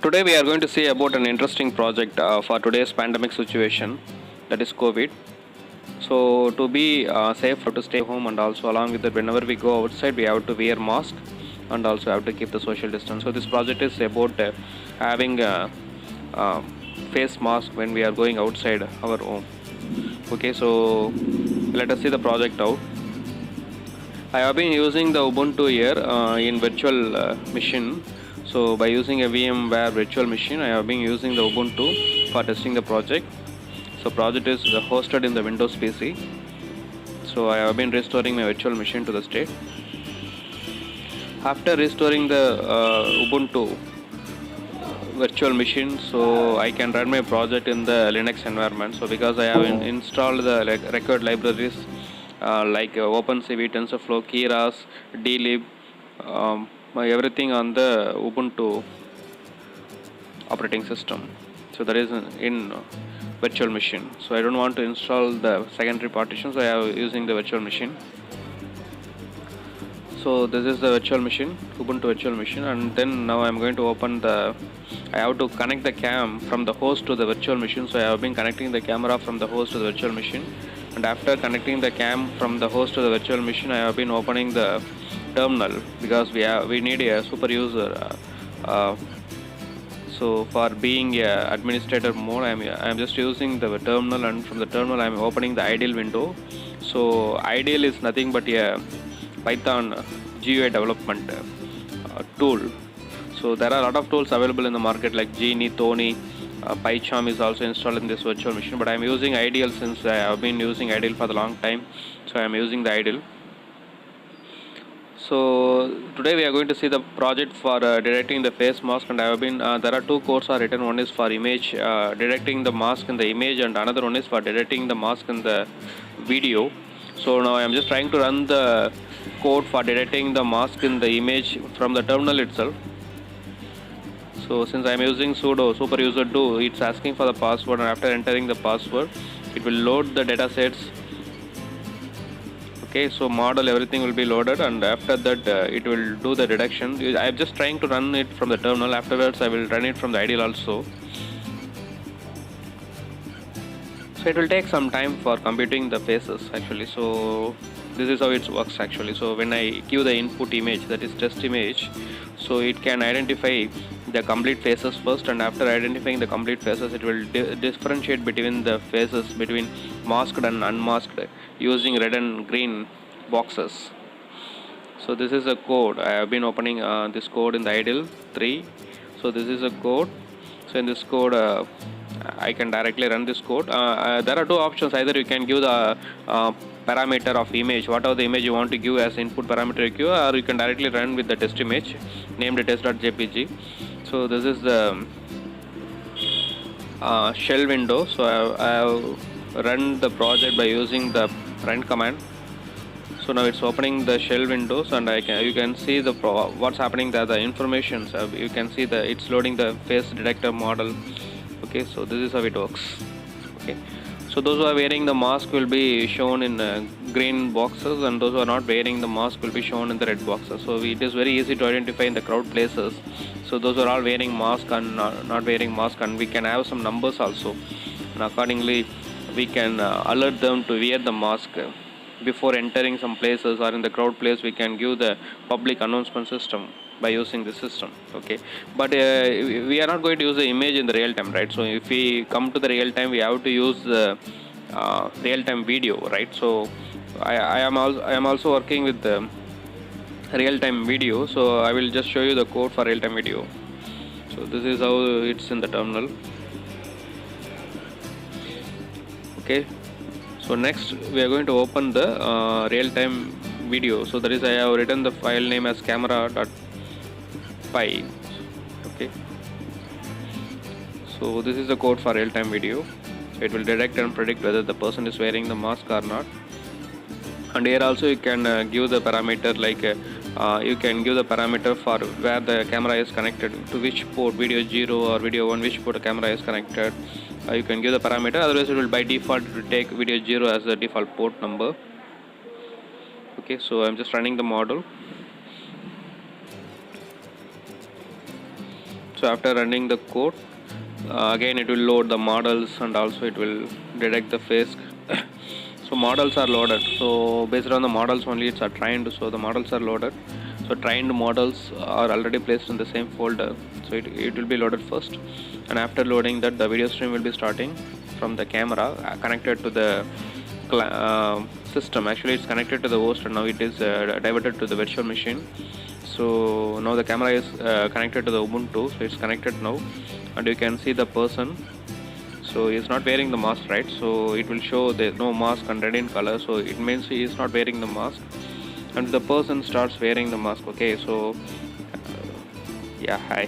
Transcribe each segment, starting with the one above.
Today we are going to see about an interesting project for today's pandemic situation, that is COVID. So to be safe, to stay home, and also along with that, whenever we go outside, we have to wear mask and also have to keep the social distance. So this project is about having a, uh, face mask when we are going outside our home. Okay, so let us see the project out. I have been using the Ubuntu here in virtual machine. So by using a VMware virtual machine, I have been using the Ubuntu for testing the project. So project is hosted in the Windows PC. So I have been restoring my virtual machine to the state. After restoring the Ubuntu virtual machine, so I can run my project in the Linux environment. So because I have installed the record libraries like OpenCV, TensorFlow, Keras, dlib, everything on the Ubuntu operating system. So that is in virtual machine. So I don't want to install the secondary partitions. So I am using the virtual machine. So this is the virtual machine, Ubuntu virtual machine, and then now I'm going to open the. I have to connect the cam from the host to the virtual machine. So I have been connecting the camera from the host to the virtual machine, and after connecting the cam from the host to the virtual machine, I have been opening the terminal because we need a super user. So for being a administrator mode, I'm just using the terminal, and from the terminal I'm opening the IDLE window. So IDLE is nothing but a Python GUI development tool. So there are a lot of tools available in the market like Genie, Tony, PyCharm is also installed in this virtual machine. But I'm using IDLE since I have been using IDLE for the long time. So I'm using the IDLE. So today we are going to see the project for detecting the face mask, and I have been there are two codes are written. One is for image detecting the mask in the image, and another one is for detecting the mask in the video. So now I am just trying to run the code for detecting the mask in the image from the terminal itself. So since I am using sudo superuser2, it's asking for the password, and after entering the password, it will load the data sets. Okay, so model everything will be loaded, and after that it will do the detection. I am just trying to run it from the terminal. Afterwards I will run it from the IDLE also. So it will take some time for computing the faces actually. So this is how it works actually. So when I give the input image, that is test image, so it can identify the complete faces first, and after identifying the complete faces, it will differentiate between the faces between masked and unmasked using red and green boxes. So this is a code. I have been opening this code in the IDLE 3. So this is a code. So in this code I can directly run this code. There are two options. Either you can give the parameter of image, whatever the image you want to give as input parameter you give, or you can directly run with the test image named test.jpg. So this is the shell window. So I have run the project by using the run command. So now it's opening the shell windows, and you can see the what's happening there, the information. So you can see it's loading the face detector model. Okay, so this is how it works. Okay, so those who are wearing the mask will be shown in green boxes, and those who are not wearing the mask will be shown in the red boxes. So it is very easy to identify in the crowd places. So those are all wearing mask and not wearing mask, and we can have some numbers also, and accordingly we can alert them to wear the mask before entering some places, or in the crowd place we can give the public announcement system by using the system. Okay, but we are not going to use the image in the real time, right? So if we come to the real time, we have to use the real time video, right? So I am also working with the real time video. So I will just show you the code for real time video. So this is how it's in the terminal. Okay, so next we are going to open the real-time video. So that is, I have written the file name as camera.py. Okay, so this is the code for real-time video. It will detect and predict whether the person is wearing the mask or not. And here also you can give the parameter, like you can give the parameter for where the camera is connected to which port, video 0 or video 1, which port the camera is connected. You can give the parameter, otherwise it will by default take video 0 as the default port number. Okay, so I'm just running the model. So after running the code, again it will load the models, and also it will detect the face. So models are loaded, so based on the models only it's trained, so the models are loaded. So trained models are already placed in the same folder, so it will be loaded first, and after loading that, the video stream will be starting from the camera connected to the system. Actually it's connected to the host, and now it is diverted to the virtual machine. So now the camera is connected to the Ubuntu, so it's connected now, and you can see the person. So he is not wearing the mask, right? So it will show there no mask and red in color, so it means he is not wearing the mask, and the person starts wearing the mask. Okay, so yeah, hi.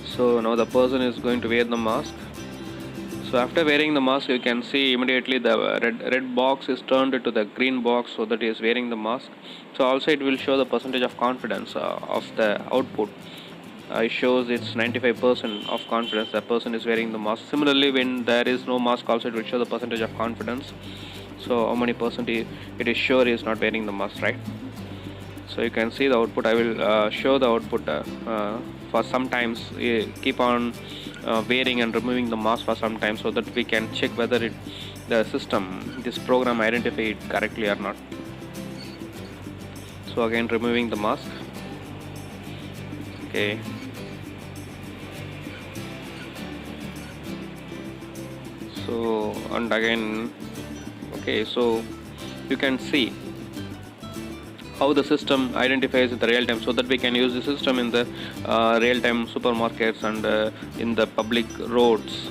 So now the person is going to wear the mask. So after wearing the mask, you can see immediately the red box is turned to the green box, so that he is wearing the mask. So also it will show the percentage of confidence of the output. It shows it's 95% of confidence the person is wearing the mask. Similarly, when there is no mask, also it will show the percentage of confidence. So how many percent it is sure he is not wearing the mask, right? So you can see the output. I will show the output for sometimes keep on wearing and removing the mask for some time, so that we can check whether the system, this program, identify it correctly or not. So again removing the mask. Okay. So and again, okay, so you can see how the system identifies in the real time, so that we can use the system in the real time supermarkets and in the public roads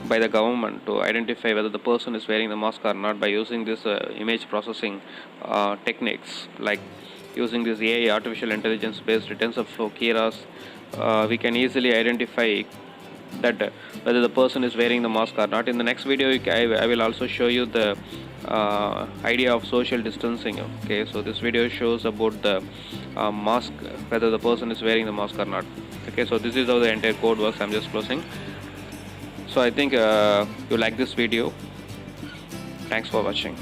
by the government to identify whether the person is wearing the mask or not, by using this image processing techniques, like using this AI, artificial intelligence based TensorFlow Keras. We can easily identify that whether the person is wearing the mask or not. In the next video I will also show you the idea of social distancing. Okay, so this video shows about the mask, whether the person is wearing the mask or not. Okay, so this is how the entire code works. I'm just closing. So I think you like this video. Thanks for watching.